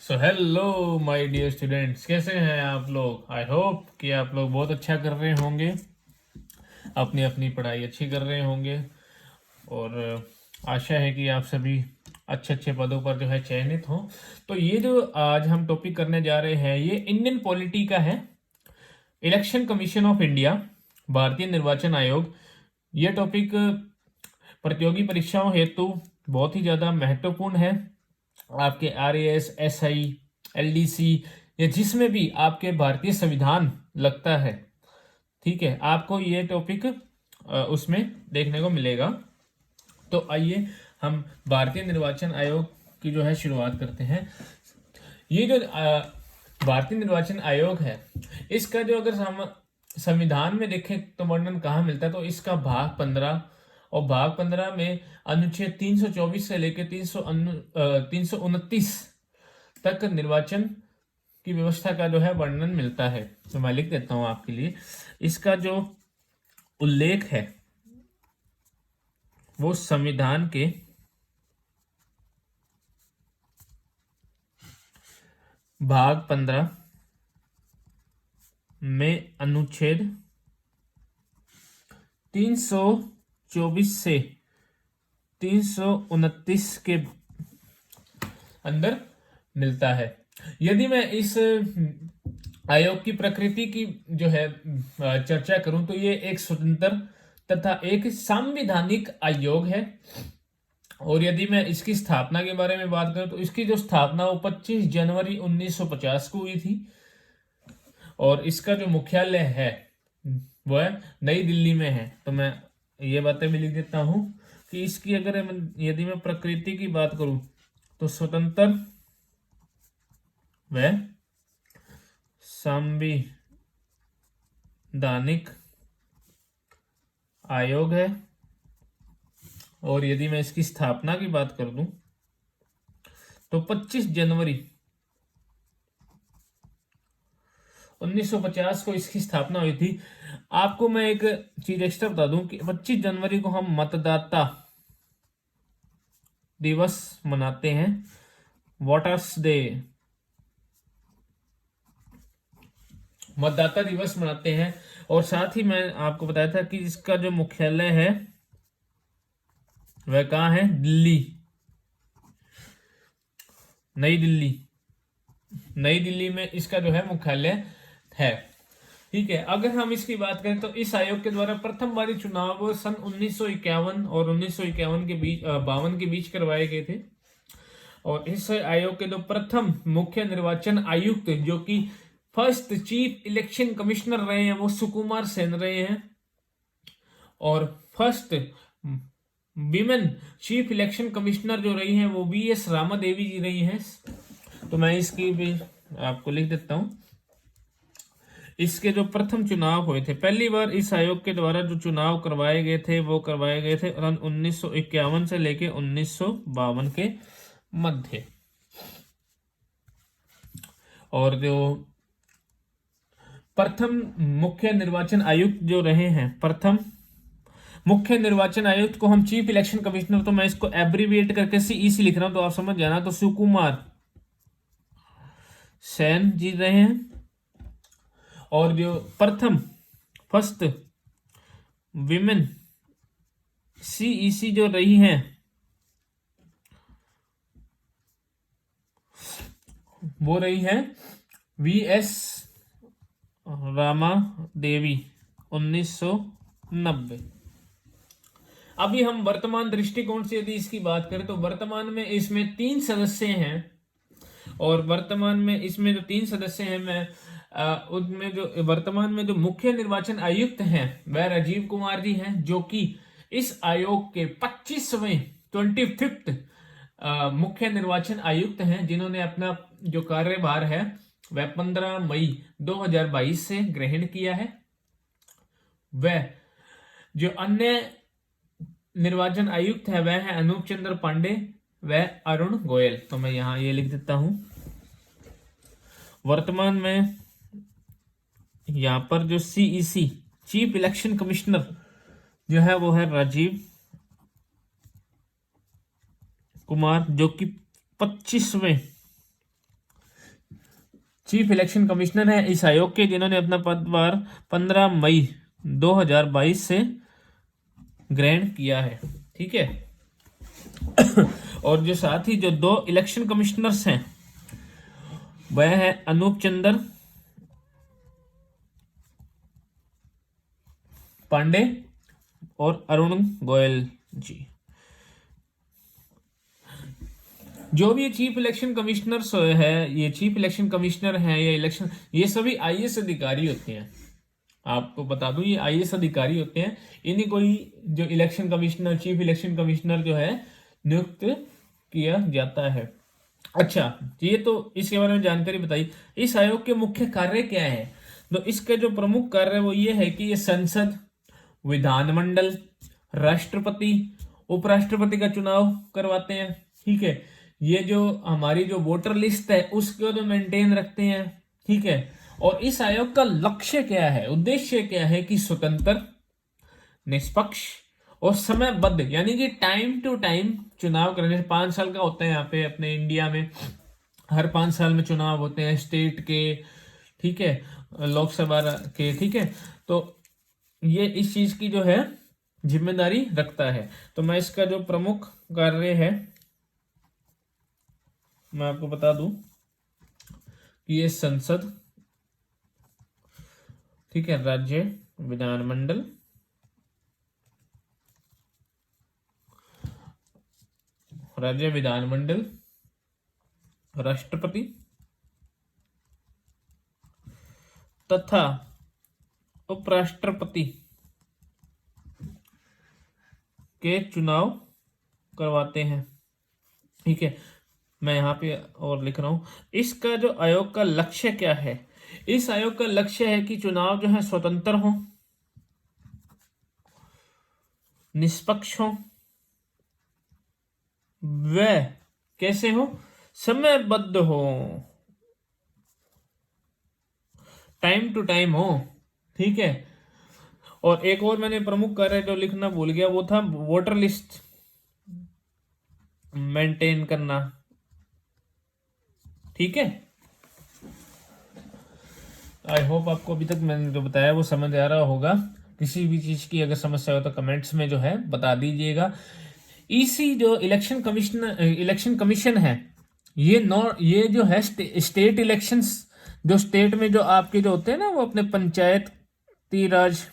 So hello my dear students, कैसे हैं आप लोग। आई होप कि आप लोग बहुत अच्छा कर रहे होंगे, अपनी अपनी पढ़ाई अच्छी कर रहे होंगे। और आशा है कि आप सभी अच्छे अच्छे पदों पर जो है चयनित हों। तो ये जो आज हम टॉपिक करने जा रहे हैं ये इंडियन पॉलिटी का है। इलेक्शन कमीशन ऑफ इंडिया, भारतीय निर्वाचन आयोग। ये टॉपिक प्रतियोगी परीक्षाओं हेतु बहुत ही ज़्यादा महत्वपूर्ण है। आपके RAS, SI, LDC या जिसमें भी आपके भारतीय संविधान लगता है, ठीक है, आपको ये टॉपिक उसमें देखने को मिलेगा। तो आइए हम भारतीय निर्वाचन आयोग की जो है शुरुआत करते हैं। ये जो भारतीय निर्वाचन आयोग है, इसका जो अगर हम संविधान में देखें तो वर्णन कहाँ मिलता है, तो इसका भाग 15 और भाग 15 में अनुच्छेद 324 से लेकर 329 तक निर्वाचन की व्यवस्था का जो है वर्णन मिलता है। तो मैं लिख देता हूं आपके लिए। इसका जो उल्लेख है वो संविधान के भाग 15 में अनुच्छेद 324 से 329 के अंदर मिलता है। यदि मैं इस आयोग की प्रकृति की जो है चर्चा करूं तो ये एक स्वतंत्र तथा एक संवैधानिक आयोग है। और यदि मैं इसकी स्थापना के बारे में बात करूं तो इसकी जो स्थापना वो 25 जनवरी 1950 को हुई थी। और इसका जो मुख्यालय है वो है नई दिल्ली में है। तो मैं ये बातें भी लिख देता हूं कि इसकी अगर यदि मैं प्रकृति की बात करूं तो स्वतंत्र व संवैधानिक आयोग है। और यदि मैं इसकी स्थापना की बात कर दूं तो 25 जनवरी 1950 को इसकी स्थापना हुई थी। आपको मैं एक चीज एक्स्ट्रा बता दूं कि 25 जनवरी को हम मतदाता दिवस मनाते हैं, वोटर्स डे, मतदाता दिवस मनाते हैं। और साथ ही मैं आपको बताया था कि इसका जो मुख्यालय है वह कहाँ है, दिल्ली, नई दिल्ली। नई दिल्ली में इसका जो है मुख्यालय है। ठीक है, अगर हम इसकी बात करें तो इस आयोग के द्वारा प्रथम बारी चुनाव सन 1951 और 1951 के बीच 52 के बीच करवाए गए थे। और इस आयोग के जो प्रथम मुख्य निर्वाचन आयुक्त जो कि फर्स्ट चीफ इलेक्शन कमिश्नर रहे हैं वो सुकुमार सेन रहे हैं। और first women chief election commissioner जो रही हैं वो VS रामा देवी जी रही हैं। तो मैं इसकी भी आपको लिख देता हूं। इसके जो प्रथम चुनाव हुए थे, पहली बार इस आयोग के द्वारा जो चुनाव करवाए गए थे वो करवाए गए थे 1951 से लेके 1952 के मध्य। और जो प्रथम मुख्य निर्वाचन आयुक्त जो रहे हैं, प्रथम मुख्य निर्वाचन आयुक्त को हम चीफ इलेक्शन कमिश्नर, तो मैं इसको एब्रीविएट करके CEC लिख रहा हूं तो आप समझ जाना, तो सुकुमार सेन जी रहे हैं। और जो प्रथम फर्स्ट विमेन CEC जो रही हैं वो रही है VS रामा देवी 1990। अभी हम वर्तमान दृष्टिकोण से यदि इसकी बात करें तो वर्तमान में इसमें 3 सदस्य हैं। और वर्तमान में इसमें जो 3 सदस्य हैं, मैं उनमें जो वर्तमान में जो मुख्य निर्वाचन आयुक्त हैं वह राजीव कुमार जी हैं, जो कि इस आयोग के 25वें मुख्य निर्वाचन आयुक्त हैं, जिन्होंने अपना जो कार्यभार है वह 15 मई 2022 से ग्रहण किया है। वह जो अन्य निर्वाचन आयुक्त है वह है अनूप चंद्र पांडे व अरुण गोयल। तो मैं यहां ये लिख देता हूं। वर्तमान में यहां पर जो CEC चीफ इलेक्शन कमिश्नर जो है वो है राजीव कुमार, जो कि 25वें चीफ इलेक्शन कमिश्नर हैं इस आयोग के, जिन्होंने अपना पदभार 15 मई 2022 से ग्रहण किया है। ठीक है। और जो साथ ही जो 2 इलेक्शन कमिश्नर्स हैं वह है अनूप चंद्र पांडे और अरुण गोयल जी। जो भी चीफ इलेक्शन कमिश्नर्स है, ये चीफ इलेक्शन कमिश्नर हैं या इलेक्शन, ये सभी आईएएस अधिकारी होते हैं। आपको बता दूं ये आईएएस अधिकारी होते हैं। इन्हीं को ही जो election commissioner, chief election commissioner जो है नियुक्त किया जाता है। अच्छा, ये तो इसके बारे में जानकारी बताई। इस आयोग के मुख्य कार्य क्या है? तो इसके जो प्रमुख कार्य वो ये है कि ये संसद, विधानमंडल, राष्ट्रपति, उपराष्ट्रपति का चुनाव करवाते हैं। ठीक है। ये जो हमारी जो वोटर लिस्ट है उसको तो मेंटेन रखते हैं। ठीक है। और इस आयोग का लक्ष्य क्या है, उद्देश्य क्या है कि स्वतंत्र, निष्पक्ष और समयबद्ध, यानी कि टाइम टू टाइम चुनाव करने। 5 साल का होता है यहाँ पे अपने इंडिया में, हर 5 साल में चुनाव होते हैं स्टेट के, ठीक है, लोकसभा के। ठीक है। तो ये इस चीज की जो है जिम्मेदारी रखता है। तो मैं इसका जो प्रमुख कार्य है मैं आपको बता दूं कि ये संसद, ठीक है, राज्य विधानमंडल, राज्य विधानमंडल, राष्ट्रपति तथा उपराष्ट्रपति के चुनाव करवाते हैं। ठीक है। मैं यहाँ पे और लिख रहा हूं, इसका जो आयोग का लक्ष्य क्या है? इस आयोग का लक्ष्य है कि चुनाव जो है स्वतंत्र हो, निष्पक्ष हो, व कैसे हो, समयबद्ध हो, टाइम टू टाइम हो। ठीक है। और एक और मैंने प्रमुख कार्य जो लिखना भूल गया वो था वोटर लिस्ट मेंटेन करना। ठीक है। आई होप आपको अभी तक मैंने जो बताया वो समझ आ रहा होगा। किसी भी चीज की अगर समस्या हो तो कमेंट्स में जो है बता दीजिएगा। इसी जो इलेक्शन कमीशन है, ये जो है स्टेट इलेक्शंस, जो स्टेट में जो आपके जो होते हैं ना वो अपने पंचायती राज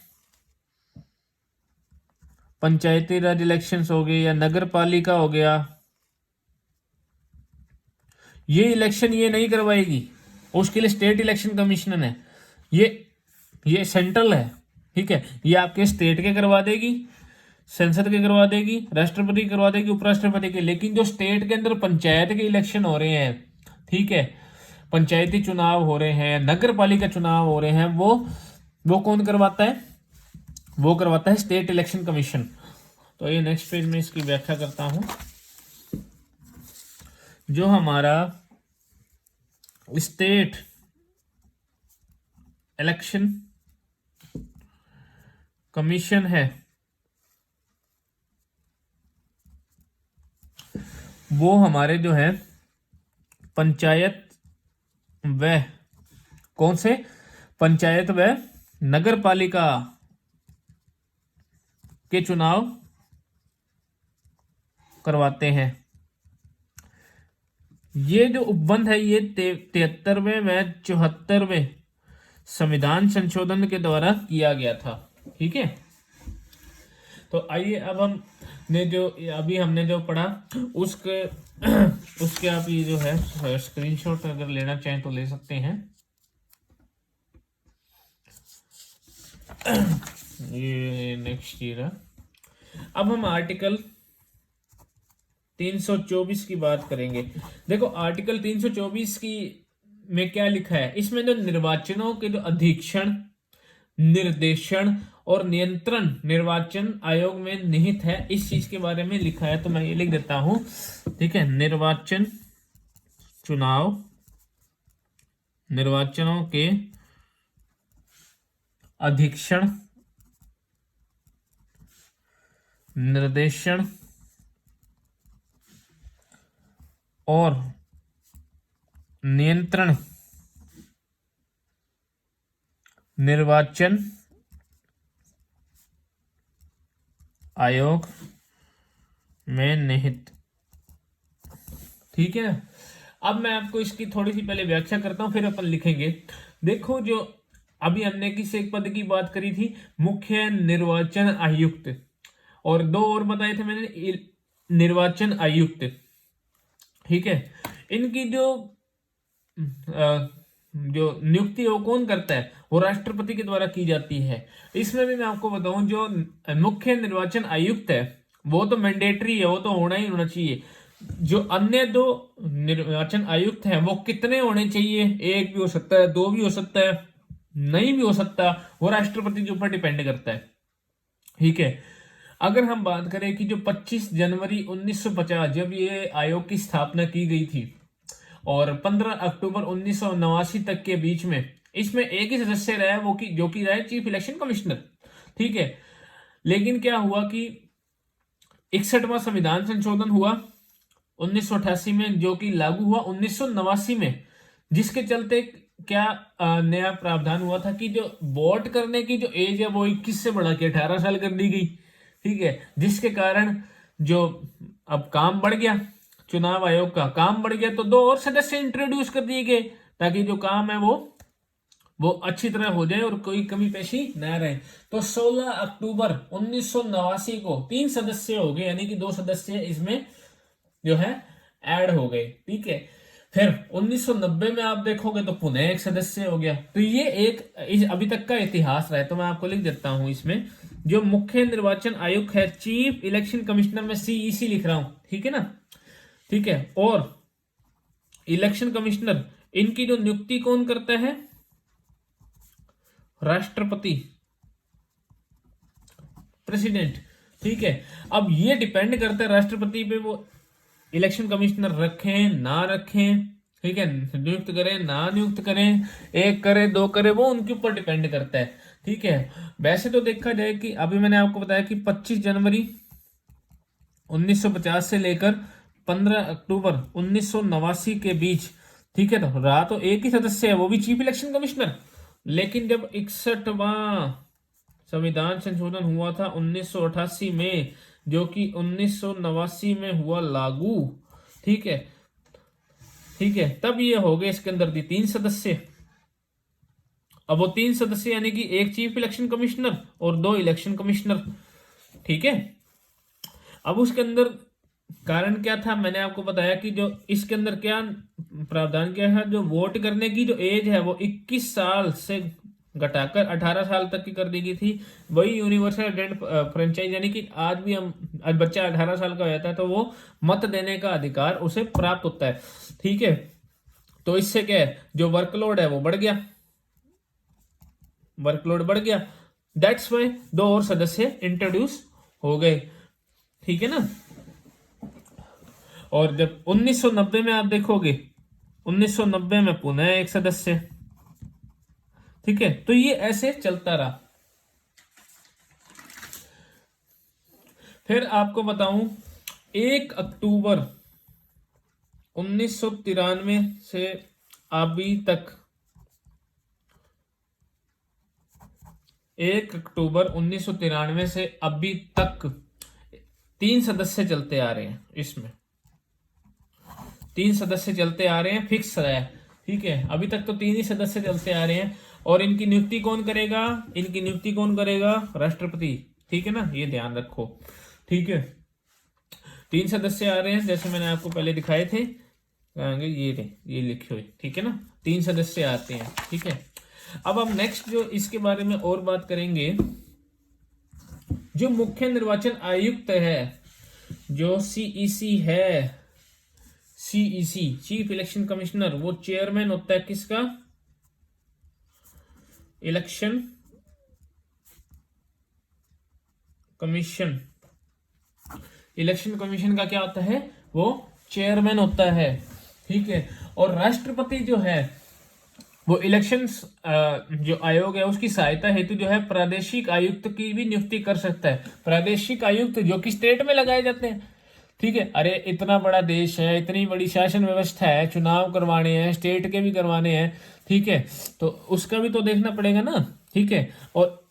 इलेक्शंस हो गए या नगर पालिका हो गया, ये इलेक्शन ये नहीं करवाएगी, उसके लिए स्टेट इलेक्शन कमीशन है। ये सेंट्रल है। ठीक है। ये आपके स्टेट के करवा देगी, संसद के करवा देगी, राष्ट्रपति करवा देगी, उपराष्ट्रपति के। लेकिन जो स्टेट के अंदर पंचायत के इलेक्शन हो रहे हैं, ठीक है, पंचायती चुनाव हो रहे हैं, नगर पालिका चुनाव हो रहे हैं, वो कौन करवाता है? वो करवाता है स्टेट इलेक्शन कमीशन। तो ये नेक्स्ट पेज में इसकी व्याख्या करता हूं। जो हमारा स्टेट इलेक्शन कमीशन है वो हमारे जो है पंचायत व कौन से पंचायत व नगर पालिका के चुनाव करवाते हैं। ये जो उपबंध है ये 73वें व 74वें संविधान संशोधन के द्वारा किया गया था। ठीक है। तो आइए अब हमने जो पढ़ा उसके आप ये जो है स्क्रीनशॉट अगर लेना चाहें तो ले सकते हैं। ये नेक्स्ट ईयर है। अब हम आर्टिकल 324 की बात करेंगे। देखो आर्टिकल 324 की में क्या लिखा है, इसमें जो निर्वाचनों के जो अधीक्षण, निर्देशन और नियंत्रण निर्वाचन आयोग में निहित है, इस चीज के बारे में लिखा है। तो मैं ये लिख देता हूं। ठीक है। निर्वाचनों के अधीक्षण, निर्देशन और नियंत्रण निर्वाचन आयोग में निहित। ठीक है, अब मैं आपको इसकी थोड़ी सी पहले व्याख्या करता हूं, फिर अपन लिखेंगे। देखो, जो अभी हमने किस एक पद की बात करी थी, मुख्य निर्वाचन आयुक्त, और दो और बताए थे मैंने, निर्वाचन आयुक्त। ठीक है, इनकी जो नियुक्ति वो कौन करता है, वो राष्ट्रपति के द्वारा की जाती है। इसमें भी मैं आपको बताऊं, जो मुख्य निर्वाचन आयुक्त है वो तो मैंडेटरी है, वो तो होना ही होना चाहिए। जो अन्य दो निर्वाचन आयुक्त हैं वो कितने होने चाहिए, एक भी हो सकता है, दो भी हो सकता है, नहीं भी हो सकता, वो राष्ट्रपति के ऊपर डिपेंड करता है। ठीक है, अगर हम बात करें कि जो 25 जनवरी 1950 जब ये आयोग की स्थापना की गई थी और 15 अक्टूबर 1989 तक के बीच में इसमें एक ही सदस्य रहा है, वो कि जो कि रहा है चीफ इलेक्शन कमिश्नर। ठीक है, लेकिन क्या हुआ कि 61वां संविधान संशोधन हुआ 1988 में, जो कि लागू हुआ 1989 में, जिसके चलते क्या नया प्रावधान हुआ था कि जो वोट करने की जो एज है वो 21 से बढ़ा के 18 साल कर दी गई। ठीक है, जिसके कारण जो अब काम बढ़ गया, चुनाव आयोग का काम बढ़ गया, तो दो और सदस्य इंट्रोड्यूस कर दिए गए ताकि जो काम है वो अच्छी तरह हो जाए और कोई कमी पेशी न रहे। तो 16 अक्टूबर 1989 को 3 सदस्य हो गए, यानी कि 2 सदस्य इसमें जो है ऐड हो गए। ठीक है, फिर 1990 में आप देखोगे तो पुनः एक सदस्य हो गया। तो ये एक अभी तक का इतिहास रहा है। तो मैं आपको लिख देता हूं, इसमें जो मुख्य निर्वाचन आयुक्त है, चीफ इलेक्शन कमिश्नर में सीईसी लिख रहा हूं। ठीक है ना, ठीक है, और इलेक्शन कमिश्नर, इनकी जो नियुक्ति कौन करता है, राष्ट्रपति, प्रेसिडेंट। ठीक है, अब ये डिपेंड करता है राष्ट्रपति पे, वो इलेक्शन कमिश्नर रखें ना रखें। ठीक है, नियुक्त करें ना नियुक्त करें, एक करे दो करे, वो उनके ऊपर डिपेंड करता है। ठीक है, वैसे तो देखा जाए कि अभी मैंने आपको बताया कि 25 जनवरी 1950 से लेकर 15 अक्टूबर 1989 के बीच, ठीक है, तो रहा तो एक ही सदस्य है, वो भी चीफ इलेक्शन कमिश्नर। लेकिन जब 61वां संविधान संशोधन हुआ था 1988 में, जो कि 1989 में हुआ लागू, ठीक है, ठीक है, तब ये हो गए इसके अंदर 3 सदस्य। अब वो 3 सदस्य यानी कि एक चीफ इलेक्शन कमिश्नर और 2 इलेक्शन कमिश्नर। ठीक है, अब उसके अंदर कारण क्या था, मैंने आपको बताया कि जो इसके अंदर क्या प्रावधान क्या है, जो वोट करने की जो एज है वो 21 साल से घटाकर 18 साल तक की कर दी गई थी। वही यूनिवर्सल आइडेंट फ्रेंचाइज, यानी कि आज भी हम, आज बच्चा 18 साल का हो जाता है तो वो मत देने का अधिकार उसे प्राप्त होता है। ठीक है, तो इससे क्या है, जो वर्कलोड है वो बढ़ गया, वर्कलोड बढ़ गया, दैट्स वाई 2 और सदस्य इंट्रोड्यूस हो गए। ठीक है ना, और जब 1990 में आप देखोगे, 1990 में पुनः एक सदस्य। ठीक है, तो ये ऐसे चलता रहा। फिर आपको बताऊं, 1 अक्टूबर 1993 से अभी तक, 1 अक्टूबर 1993 से अभी तक 3 सदस्य चलते आ रहे हैं। इसमें 3 सदस्य चलते आ रहे हैं, फिक्स है। ठीक है, अभी तक तो 3 ही सदस्य चलते आ रहे हैं, और इनकी नियुक्ति कौन करेगा, इनकी नियुक्ति कौन करेगा, राष्ट्रपति। ठीक है ना, ये ध्यान रखो। ठीक है, 3 सदस्य आ रहे हैं, जैसे मैंने आपको पहले दिखाए थे, ये लिखे हुए। ठीक है ना, 3 सदस्य आते हैं। ठीक है, अब हम नेक्स्ट जो इसके बारे में और बात करेंगे, जो मुख्य निर्वाचन आयुक्त है, जो सीईसी है, सीईसी चीफ इलेक्शन कमिश्नर, वो चेयरमैन होता है किसका, इलेक्शन कमीशन। इलेक्शन कमीशन का क्या होता है, वो चेयरमैन होता है। ठीक है, और राष्ट्रपति जो है वो इलेक्शंस जो आयोग है उसकी सहायता हेतु जो है प्रादेशिक आयुक्त की भी नियुक्ति कर सकता है। प्रादेशिक आयुक्त जो कि स्टेट में लगाए जाते हैं। ठीक है, अरे इतना बड़ा देश है, इतनी बड़ी शासन व्यवस्था है, चुनाव करवाने हैं, स्टेट के भी करवाने हैं। ठीक है, तो उसका भी तो देखना पड़ेगा ना। ठीक है, और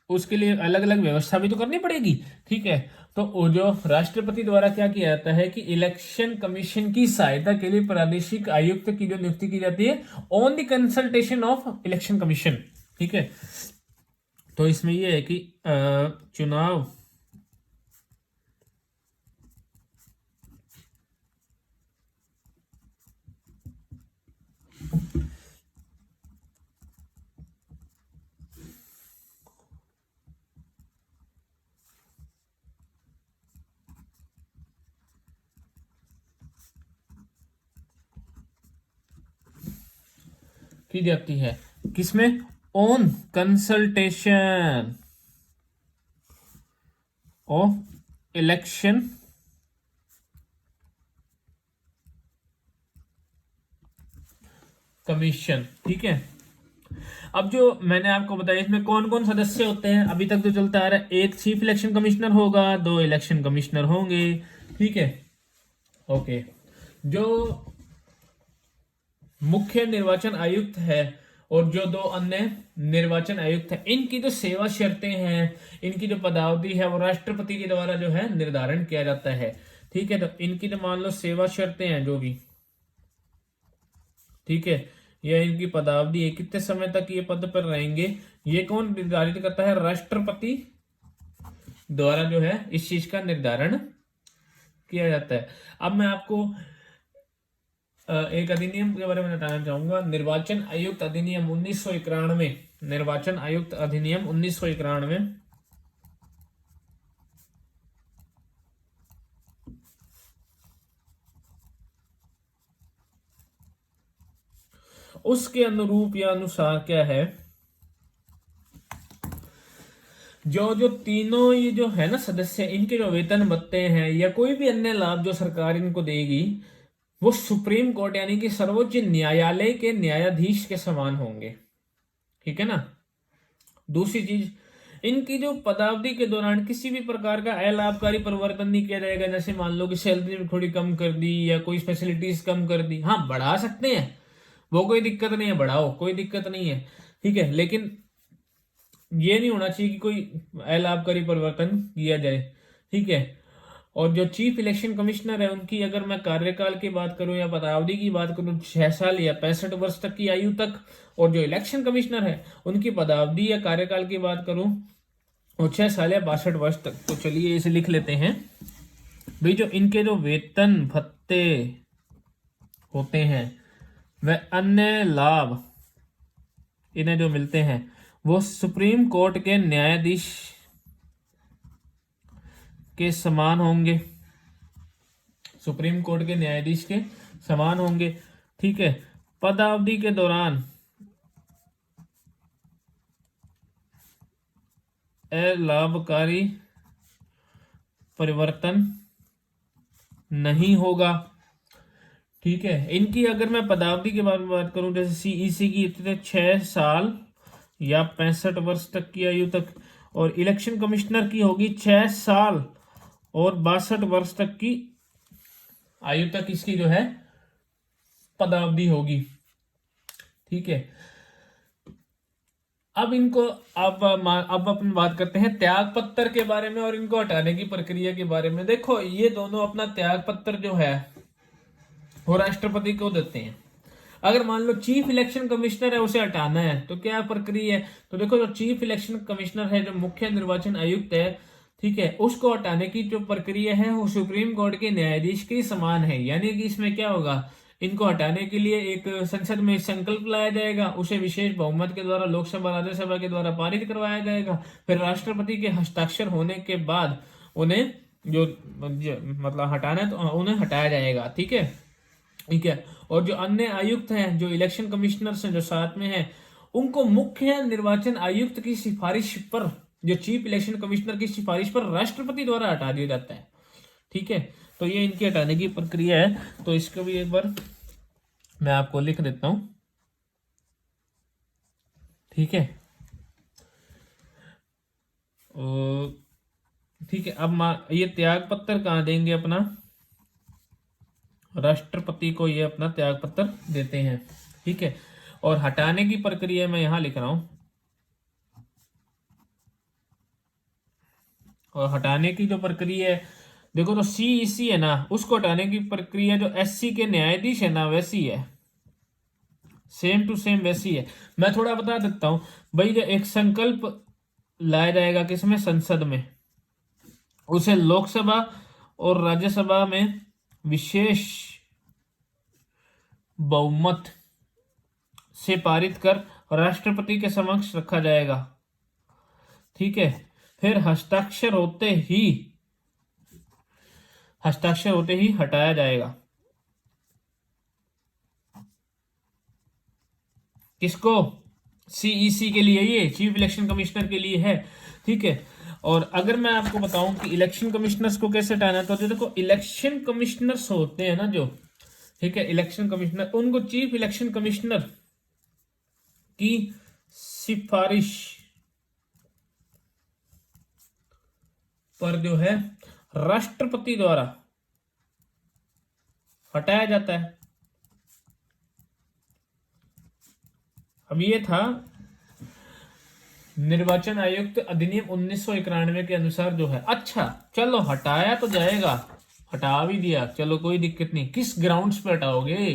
उसके लिए अलग अलग व्यवस्था भी तो करनी पड़ेगी। ठीक है, तो वो जो राष्ट्रपति द्वारा क्या किया जाता है कि इलेक्शन कमीशन की सहायता के लिए प्रादेशिक आयुक्त की जो नियुक्ति की जाती है on the consultation of election commission. ठीक है, तो इसमें यह है कि चुनाव की जाती है किसमें, on consultation of election commission. ठीक है, अब जो मैंने आपको बताया इसमें कौन कौन सदस्य होते हैं, अभी तक जो चलता आ रहा है, एक चीफ इलेक्शन कमिश्नर होगा, दो इलेक्शन कमिश्नर होंगे। ठीक है, ओके, जो मुख्य निर्वाचन आयुक्त है और जो दो अन्य निर्वाचन आयुक्त हैं, इनकी जो सेवा शर्तें हैं, इनकी जो पदावधि है वो राष्ट्रपति के द्वारा जो है निर्धारण किया जाता है। ठीक है, तो इनकी जो मान लो सेवा शर्तें हैं जो भी, ठीक है, यह इनकी पदावधि है, कितने समय तक ये पद पर रहेंगे, ये कौन निर्धारित करता है, राष्ट्रपति द्वारा जो है इस चीज का निर्धारण किया जाता है। अब मैं आपको एक अधिनियम के बारे में बताना चाहूंगा, निर्वाचन आयुक्त अधिनियम 1991। निर्वाचन आयुक्त अधिनियम 1991, उसके अनुरूप या अनुसार क्या है, जो जो तीनों ये जो है ना सदस्य, इनके जो वेतन भत्ते हैं या कोई भी अन्य लाभ जो सरकार इनको देगी, वो सुप्रीम कोर्ट यानी कि सर्वोच्च न्यायालय के न्यायाधीश के समान होंगे। ठीक है ना। दूसरी चीज, इनकी जो पदावधि के दौरान किसी भी प्रकार का अलाभकारी परिवर्तन नहीं किया जाएगा, जैसे मान लो कि सैलरी में थोड़ी कम कर दी या कोई फैसिलिटीज कम कर दी, हाँ बढ़ा सकते हैं, वो कोई दिक्कत नहीं है, बढ़ाओ कोई दिक्कत नहीं है। ठीक है, लेकिन ये नहीं होना चाहिए कि कोई अलाभकारी परिवर्तन किया जाए। ठीक है, और जो चीफ इलेक्शन कमिश्नर है उनकी अगर मैं कार्यकाल की बात करूं या पदावधि की बात करूं, 6 साल या 65 वर्ष तक की आयु तक, और जो इलेक्शन कमिश्नर है उनकी पदावधि या कार्यकाल की बात करूं और 6 साल या 62 वर्ष तक। तो चलिए इसे लिख लेते हैं भाई, जो इनके जो वेतन भत्ते होते हैं वह अन्य लाभ इन्हें जो मिलते हैं वो सुप्रीम कोर्ट के न्यायाधीश के समान होंगे, सुप्रीम कोर्ट के न्यायाधीश के समान होंगे। ठीक है, पदावधि के दौरान अलाभकारी परिवर्तन नहीं होगा। ठीक है, इनकी अगर मैं पदावधि के बारे में बात करूं, जैसे सीईसी की इतने 6 साल या 65 वर्ष तक की आयु तक, और इलेक्शन कमिश्नर की होगी 6 साल और 62 वर्ष तक की आयु तक इसकी जो है पदावधि होगी। ठीक है, अब इनको अब अपन बात करते हैं त्याग पत्र के बारे में और इनको हटाने की प्रक्रिया के बारे में। देखो ये दोनों अपना त्याग पत्र जो है वो राष्ट्रपति को देते हैं। अगर मान लो चीफ इलेक्शन कमिश्नर है उसे हटाना है तो क्या प्रक्रिया है, तो देखो जो चीफ इलेक्शन कमिश्नर है, जो मुख्य निर्वाचन आयुक्त है, ठीक है, उसको हटाने की जो प्रक्रिया है वो सुप्रीम कोर्ट के न्यायाधीश के समान है। यानी कि इसमें क्या होगा, इनको हटाने के लिए एक संसद में संकल्प लाया जाएगा, उसे विशेष बहुमत के द्वारा लोकसभा राज्यसभा के द्वारा पारित करवाया जाएगा, फिर राष्ट्रपति के हस्ताक्षर होने के बाद उन्हें जो मतलब हटाना है तो उन्हें हटाया जाएगा। ठीक है, ठीक है, और जो अन्य आयुक्त हैं, जो इलेक्शन कमिश्नर्स हैं जो साथ में हैं, उनको मुख्य निर्वाचन आयुक्त की सिफारिश पर, जो चीफ इलेक्शन कमिश्नर की सिफारिश पर राष्ट्रपति द्वारा हटा दिया जाता है। ठीक है, तो ये इनकी हटाने की प्रक्रिया है। तो इसको भी एक बार मैं आपको लिख देता हूं। ठीक है, ठीक है, अब ये त्याग पत्र कहाँ देंगे, अपना राष्ट्रपति को ये अपना त्याग पत्र देते हैं। ठीक है, और हटाने की प्रक्रिया मैं यहां लिख रहा हूं, और हटाने की जो प्रक्रिया है देखो, तो सीईसी है ना, उसको हटाने की प्रक्रिया जो एससी के न्यायाधीश है ना वैसी है, सेम टू सेम वैसी है। मैं थोड़ा बता देता हूं भाई, जो एक संकल्प लाया जाएगा किसमें, संसद में, उसे लोकसभा और राज्यसभा में विशेष बहुमत से पारित कर राष्ट्रपति के समक्ष रखा जाएगा। ठीक है, फिर हस्ताक्षर होते ही हटाया जाएगा। किसको, सीईसी के लिए, ये चीफ इलेक्शन कमिश्नर के लिए है। ठीक है, और अगर मैं आपको बताऊं कि इलेक्शन कमिश्नर्स को कैसे हटाना है, तो जो देखो इलेक्शन कमिश्नर्स होते हैं ना जो, ठीक है, इलेक्शन कमिश्नर, उनको चीफ इलेक्शन कमिश्नर की सिफारिश पर जो है राष्ट्रपति द्वारा हटाया जाता है। अब ये था निर्वाचन आयुक्त अधिनियम 1991 के अनुसार जो है। अच्छा चलो, हटाया तो जाएगा, हटा भी दिया, चलो कोई दिक्कत नहीं। किस ग्राउंड्स पे हटाओगे,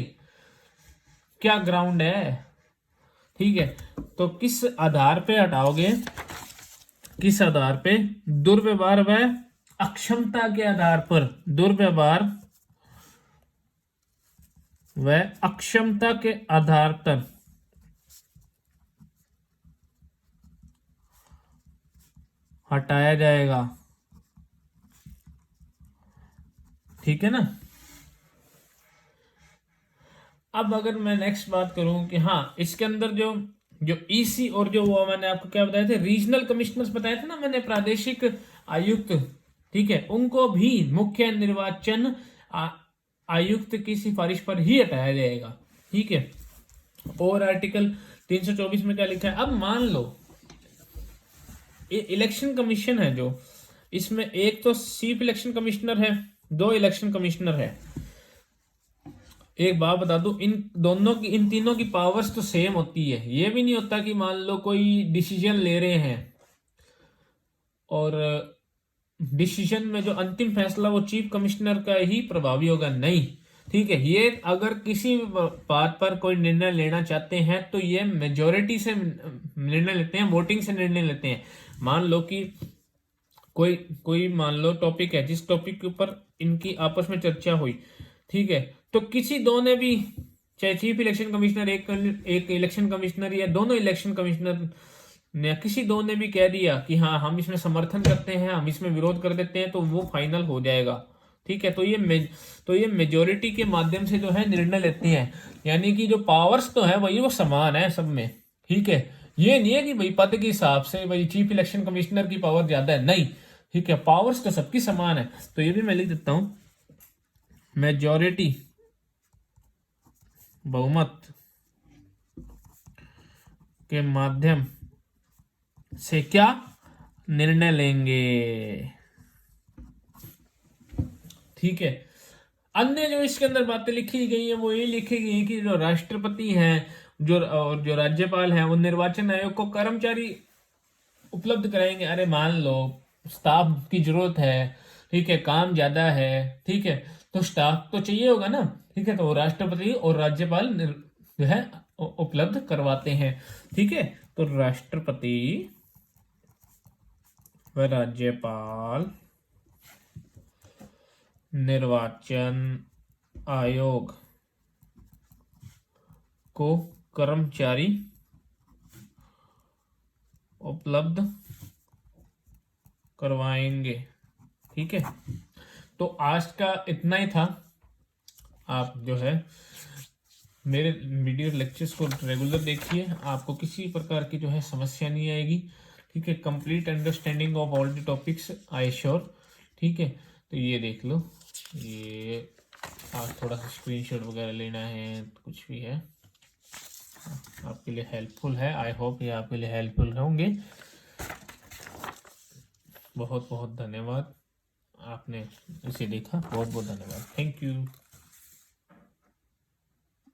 क्या ग्राउंड है, ठीक है, तो किस आधार पे हटाओगे, किस आधार पे, दुर्व्यवहार व अक्षमता के आधार पर, दुर्व्यवहार व अक्षमता के आधार पर हटाया जाएगा। ठीक है ना। अब अगर मैं नेक्स्ट बात करूं कि हाँ, इसके अंदर जो जो ईसी और जो वो मैंने आपको क्या बताया थे, रीजनल कमिश्नर्स बताए थे ना मैंने, प्रादेशिक आयुक्त, ठीक है, उनको भी मुख्य निर्वाचन आयुक्त की सिफारिश पर ही हटाया जाएगा। ठीक है, और आर्टिकल 324 में क्या लिखा है, अब मान लो इलेक्शन कमीशन है जो, इसमें एक तो चीफ इलेक्शन कमिश्नर है, दो इलेक्शन कमिश्नर है। एक बात बता दूं, इन दोनों की, इन तीनों की पावर्स तो सेम होती है। ये भी नहीं होता कि मान लो कोई डिसीजन ले रहे हैं और डिसीजन में जो अंतिम फैसला वो चीफ कमिश्नर का ही प्रभावी होगा, नहीं। ठीक है, ये अगर किसी बात पर कोई निर्णय लेना चाहते हैं तो ये मेजोरिटी से निर्णय लेते हैं, वोटिंग से निर्णय लेते हैं। मान लो कि कोई कोई मान लो टॉपिक है, जिस टॉपिक के ऊपर इनकी आपस में चर्चा हुई, ठीक है, तो किसी दो ने भी, चाहे चीफ इलेक्शन कमिश्नर, एक इलेक्शन कमिश्नर, या दोनों इलेक्शन कमिश्नर ने, किसी दो ने भी कह दिया कि हाँ हम इसमें समर्थन करते हैं, हम इसमें विरोध कर देते हैं, तो वो फाइनल हो जाएगा। ठीक है, तो ये मेजोरिटी के माध्यम से जो है निर्णय लेते हैं, यानी कि जो पावर्स तो है वही वो समान है सब में। ठीक है, ये नहीं है कि भाई पद के हिसाब से भाई चीफ इलेक्शन कमिश्नर की पावर ज्यादा है, नहीं। ठीक है, पावर्स तो सबकी समान है। तो ये भी मैं लिख देता हूं, मेजोरिटी बहुमत के माध्यम से क्या निर्णय लेंगे। ठीक है, अन्य जो इसके अंदर बातें लिखी गई है वो ये लिखी गई है कि जो राष्ट्रपति हैं, और जो राज्यपाल हैं, वो निर्वाचन आयोग को कर्मचारी उपलब्ध कराएंगे। अरे मान लो स्टाफ की जरूरत है, ठीक है, काम ज्यादा है, ठीक है, तो स्टाफ तो चाहिए होगा ना। ठीक है, तो वो राष्ट्रपति और राज्यपाल जो है उपलब्ध करवाते हैं। ठीक है, तो राष्ट्रपति व राज्यपाल निर्वाचन आयोग को कर्मचारी उपलब्ध करवाएंगे। ठीक है, तो आज का इतना ही था। आप जो है मेरे वीडियो लेक्चर्स को रेगुलर देखिए, आपको किसी प्रकार की जो है समस्या नहीं आएगी। ठीक है, complete understanding of all the topics I sure. ठीक है, तो ये देख लो, ये आप थोड़ा सा स्क्रीनशॉट वगैरह लेना है, कुछ भी है आपके लिए हेल्पफुल है। आई होप ये आपके लिए हेल्पफुल होंगे। बहुत बहुत धन्यवाद, आपने इसे देखा, बहुत बहुत धन्यवाद, थैंक यू।